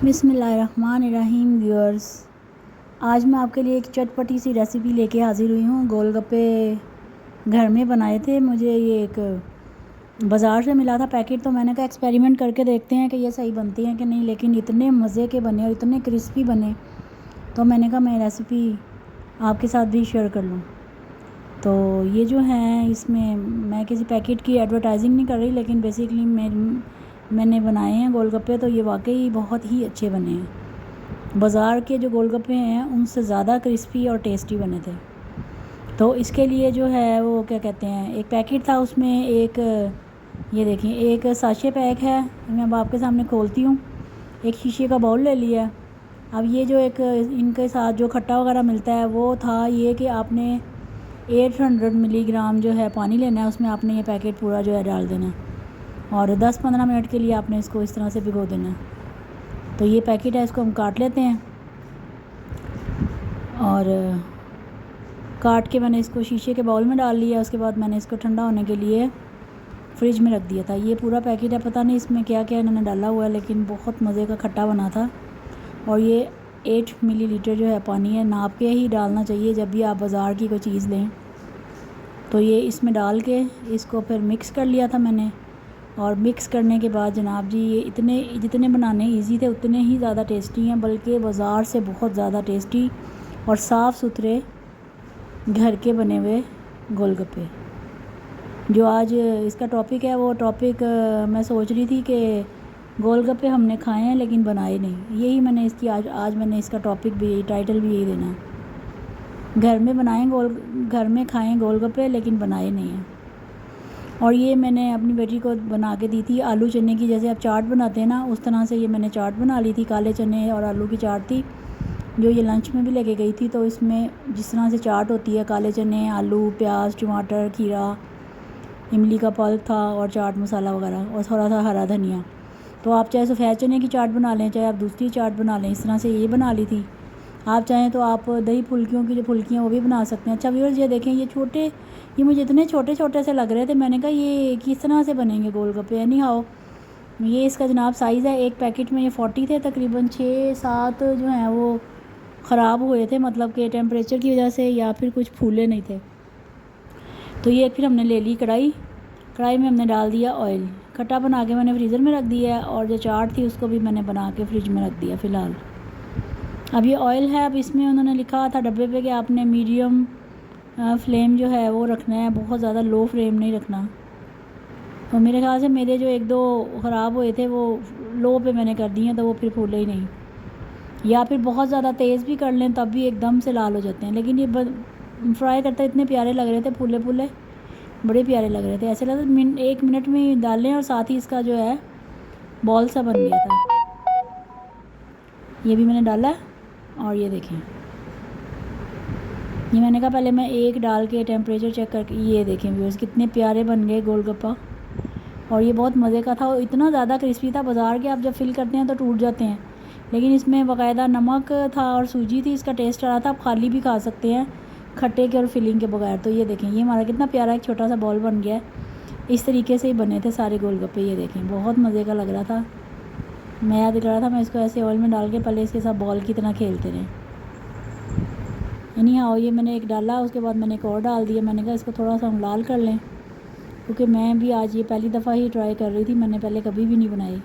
बिस्मिल्लाहिर्रहमानिर्रहीम व्यूअर्स, आज मैं आपके लिए एक चटपटी सी रेसिपी लेके हाज़िर हुई हूँ। गोलगप्पे घर में बनाए थे। मुझे ये एक बाज़ार से मिला था पैकेट, तो मैंने कहा एक्सपेरिमेंट करके देखते हैं कि ये सही बनती हैं कि नहीं। लेकिन इतने मज़े के बने और इतने क्रिस्पी बने, तो मैंने कहा मैं रेसिपी आपके साथ भी शेयर कर लूँ। तो ये जो है, इसमें मैं किसी पैकेट की एडवर्टाइजिंग नहीं कर रही, लेकिन बेसिकली मैंने बनाए हैं गोलगप्पे। तो ये वाकई बहुत ही अच्छे बने हैं। बाज़ार के जो गोलगप्पे हैं उनसे ज़्यादा क्रिस्पी और टेस्टी बने थे। तो इसके लिए जो है वो क्या कहते हैं, एक पैकेट था, उसमें एक ये देखिए एक साशे पैक है। मैं अब आपके सामने खोलती हूँ। एक शीशे का बाउल ले लिया। अब ये जो एक इनके साथ जो खट्टा वगैरह मिलता है वो था ये कि आपने 800 मिलीग्राम जो है पानी लेना है, उसमें आपने ये पैकेट पूरा जो है डाल देना है और 10-15 मिनट के लिए आपने इसको इस तरह से भिगो देना है। तो ये पैकेट है, इसको हम काट लेते हैं और काट के मैंने इसको शीशे के बाउल में डाल लिया। उसके बाद मैंने इसको ठंडा होने के लिए फ्रिज में रख दिया था। ये पूरा पैकेट है, पता नहीं इसमें क्या क्या इन्होंने डाला हुआ है, लेकिन बहुत मज़े का खट्टा बना था। और ये 8 मिलीलीटर जो है पानी है, नाप के ही डालना चाहिए जब भी आप बाज़ार की कोई चीज़ लें। तो ये इसमें डाल के इसको फिर मिक्स कर लिया था मैंने। और मिक्स करने के बाद जनाब जी, ये इतने जितने बनाने इजी थे उतने ही ज़्यादा टेस्टी हैं, बल्कि बाज़ार से बहुत ज़्यादा टेस्टी और साफ़ सुथरे घर के बने हुए गोलगप्पे। जो आज इसका टॉपिक है, वो टॉपिक मैं सोच रही थी कि गोलगप्पे हमने खाए हैं लेकिन बनाए नहीं। यही मैंने इसकी आज मैंने इसका टॉपिक भी यही, टाइटल भी यही देना है। घर में घर में खाएँ गोलगप्पे लेकिन बनाए नहीं हैं। और ये मैंने अपनी बेटी को बना के दी थी आलू चने की, जैसे आप चाट बनाते हैं ना, उस तरह से ये मैंने चाट बना ली थी। काले चने और आलू की चाट थी, जो ये लंच में भी लेके गई थी। तो इसमें जिस तरह से चाट होती है, काले चने, आलू, प्याज, टमाटर, खीरा, इमली का पल्प था और चाट मसाला वगैरह और थोड़ा सा हरा धनिया। तो आप चाहे सफ़ेद चने की चाट बना लें, चाहे आप दूसरी चाट बना लें, इस तरह से ये बना ली थी। आप चाहें तो आप दही फुल्कियों की जो फुल्कियाँ वो भी बना सकते हैं। अच्छा व्यूअर्स, ये देखें, ये मुझे इतने छोटे छोटे से लग रहे थे। मैंने कहा ये किस तरह से बनेंगे गोलगप्पे। एनी हाउ, ये इसका जनाब साइज़ है, एक पैकेट में ये 40 थे। तकरीबन 6-7 जो हैं वो ख़राब हुए थे, मतलब कि टेम्परेचर की वजह से या फिर कुछ फूले नहीं थे। तो ये फिर हमने ले ली कढ़ाई में हमने डाल दिया ऑयल। खट्टा बना के मैंने फ्रीज़र में रख दिया है और जो चाट थी उसको भी मैंने बना के फ्रिज में रख दिया फ़िलहाल। अब ये ऑयल है। अब इसमें उन्होंने लिखा था डब्बे पे कि आपने मीडियम फ्लेम जो है वो रखना है, बहुत ज़्यादा लो फ्लेम नहीं रखना। तो मेरे ख्याल से मेरे जो 1-2 ख़राब हुए थे वो लो पे मैंने कर दिए, तो वो फिर फूले ही नहीं। या फिर बहुत ज़्यादा तेज़ भी कर लें तब भी एकदम से लाल हो जाते हैं। लेकिन ये फ्राई करते इतने प्यारे लग रहे थे, फूले फूले बड़े प्यारे लग रहे थे। ऐसे लगा 1 मिनट में डाल लें और साथ ही इसका जो है बॉल सा बन गया था। ये भी मैंने डाला और ये देखें, ये मैंने कहा पहले मैं एक डाल के टेम्परेचर चेक करके, ये देखें व्यूअर्स कितने प्यारे बन गए गोलगप्पा। और ये बहुत मज़े का था और इतना ज़्यादा क्रिस्पी था। बाज़ार के आप जब फिल करते हैं तो टूट जाते हैं, लेकिन इसमें बाकायदा नमक था और सूजी थी, इसका टेस्ट आ रहा था। आप खाली भी खा सकते हैं खट्टे के और फिलिंग के बगैर। तो ये देखें, ये हमारा कितना प्यारा एक छोटा सा बॉल बन गया है। इस तरीके से ही बने थे सारे गोलगप्पे। ये देखें, बहुत मज़े का लग रहा था। मैं याद कर रहा था मैं इसको ऐसे ऑयल में डाल के पहले इसके साथ बॉल की तरह खेलते रहे। यानी हाँ, ये मैंने एक डाला, उसके बाद मैंने एक और डाल दिया। मैंने कहा इसको थोड़ा सा हम लाल कर लें, क्योंकि मैं भी आज ये पहली दफ़ा ही ट्राई कर रही थी, मैंने पहले कभी भी नहीं बनाई।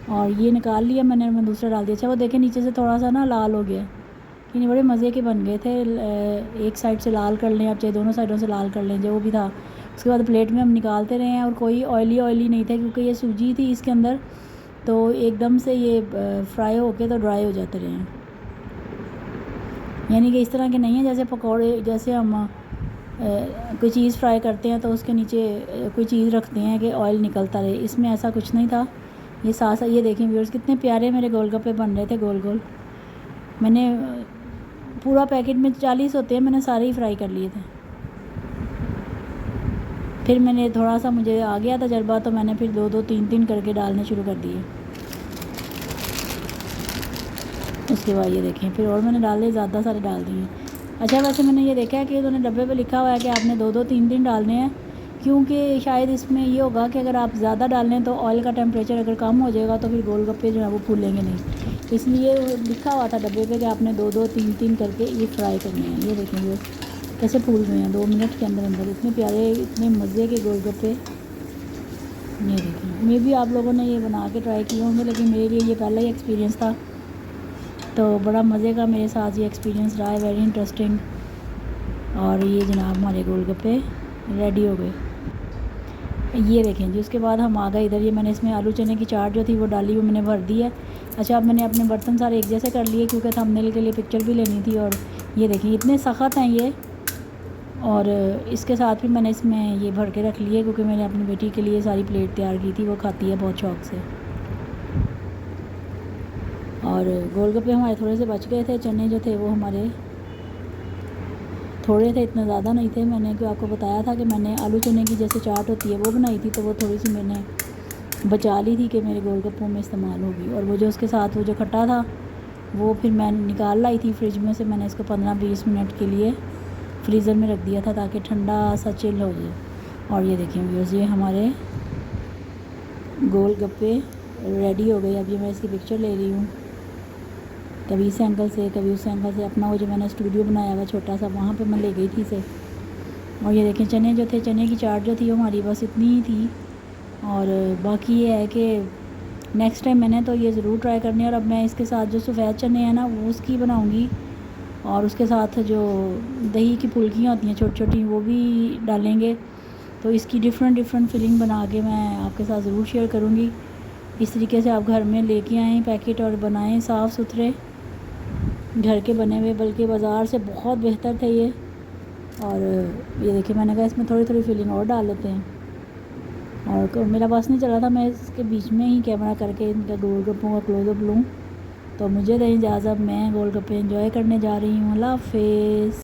और ये निकाल लिया मैं दूसरा डाल दिया। अच्छा वो देखें, नीचे से थोड़ा सा ना लाल हो गया। ये बड़े मज़े के बन गए थे। एक साइड से लाल कर लें आप, चाहे दोनों साइडों से लाल कर लें, जो भी था। उसके बाद प्लेट में हम निकालते रहे हैं और कोई ऑयली नहीं था, क्योंकि ये सूजी थी इसके अंदर, तो एकदम से ये फ्राई होके तो ड्राई हो जाते रहे हैं। यानी कि इस तरह के नहीं है जैसे पकौड़े, जैसे हम कोई चीज़ फ्राई करते हैं तो उसके नीचे कोई चीज़ रखते हैं कि ऑयल निकलता रहे। इसमें ऐसा कुछ नहीं था। ये साथ ये देखें व्यूअर्स, कितने प्यारे मेरे गोलगप्पे बन रहे थे गोल गोल। मैंने पूरा पैकेट में 40 होते हैं, मैंने सारे ही फ्राई कर लिए थे। फिर मैंने थोड़ा सा, मुझे आ गया तजर्बा, तो मैंने फिर 2-2, 3-3 करके डालने शुरू कर दिए। उसके बाद ये देखें, फिर और मैंने डाले, ज़्यादा सारे डाल दिए। अच्छा वैसे मैंने ये देखा है कि उन्होंने डब्बे पे लिखा हुआ है कि आपने 2-2, 3-3 डालने हैं, क्योंकि शायद इसमें ये होगा कि अगर आप ज़्यादा डाल लें तो ऑयल का टेम्परेचर अगर कम हो जाएगा तो फिर गोलगप्पे जो है वो फूलेंगे नहीं। इसलिए लिखा हुआ था डब्बे पे कि आपने 2-2 3-3 करके ये फ्राई करने हैं। ये देखेंगे कैसे फूल रहे हैं 2 मिनट के अंदर अंदर, इतने प्यारे इतने मज़े के गोलगप्पे। ये देखें, मे भी आप लोगों ने ये बना के ट्राई किए होंगे, लेकिन मेरे लिए ये पहला ही एक्सपीरियंस था, तो बड़ा मज़े का मेरे साथ ये एक्सपीरियंस रहा है, वेरी इंटरेस्टिंग। और ये जनाब हमारे गोलगप्पे रेडी हो गए। ये देखें जी, उसके बाद हम आ गए इधर। ये मैंने इसमें आलू चने की चाट जो थी वो डाली, वो मैंने भर दी है। अच्छा, अब मैंने अपने बर्तन सारे एक जैसे कर लिए क्योंकि थंबनेल के लिए पिक्चर भी लेनी थी। और ये देखें इतने सख्त हैं ये, और इसके साथ भी मैंने इसमें ये भर के रख लिए क्योंकि मैंने अपनी बेटी के लिए सारी प्लेट तैयार की थी, वो खाती है बहुत शौक़ से। और गोलगप्पे हमारे थोड़े से बच गए थे, चने जो थे वो हमारे थोड़े थे, इतने ज़्यादा नहीं थे। मैंने जो आपको बताया था कि मैंने आलू चने की जैसे चाट होती है वो बनाई थी, तो वो थोड़ी सी मैंने बचा ली थी कि मेरे गोलगप्पों में इस्तेमाल होगी। और वो जो उसके साथ वो जो खट्टा था वो फिर मैं निकाल लाई थी फ्रिज में से। मैंने इसको 15-20 मिनट के लिए फ्रीज़र में रख दिया था ताकि ठंडा सा चिल हो जाए। और ये देखिए व्यूअर्स, ये हमारे गोलगप्पे रेडी हो गए। अब ये मैं इसकी पिक्चर ले रही हूँ, कभी इस एंगल से कभी उस एंगल से। अपना वो जो मैंने स्टूडियो बनाया हुआ छोटा सा, वहाँ पे मैं ले गई थी इसे। और ये देखें चने जो थे, चने की चाट जो थी वो हमारी बस इतनी ही थी। और बाकी ये है कि नेक्स्ट टाइम मैंने तो ये ज़रूर ट्राई करनी है। और अब मैं इसके साथ जो सफ़ेद चने हैं ना वो उसकी बनाऊँगी, और उसके साथ जो दही की फुल्कियाँ होती हैं छोटी छोटी वो भी डालेंगे। तो इसकी डिफरेंट फिलिंग बना के मैं आपके साथ ज़रूर शेयर करूँगी। इस तरीके से आप घर में लेके आएँ पैकेट और बनाएं साफ़ सुथरे घर के बने हुए, बल्कि बाज़ार से बहुत बेहतर थे ये। और ये देखिए, मैंने कहा इसमें थोड़ी थोड़ी फिलिंग और डाल लेते हैं। और मेरा बस नहीं चला था, मैं इसके बीच में ही कैमरा करके इनका गोलगप्पों का क्लोज़अप लूँ। तो मुझे दें इजाज़त, मैं गोलगप्पे एंजॉय करने जा रही हूँ। अल्लाह हाफ़िज़।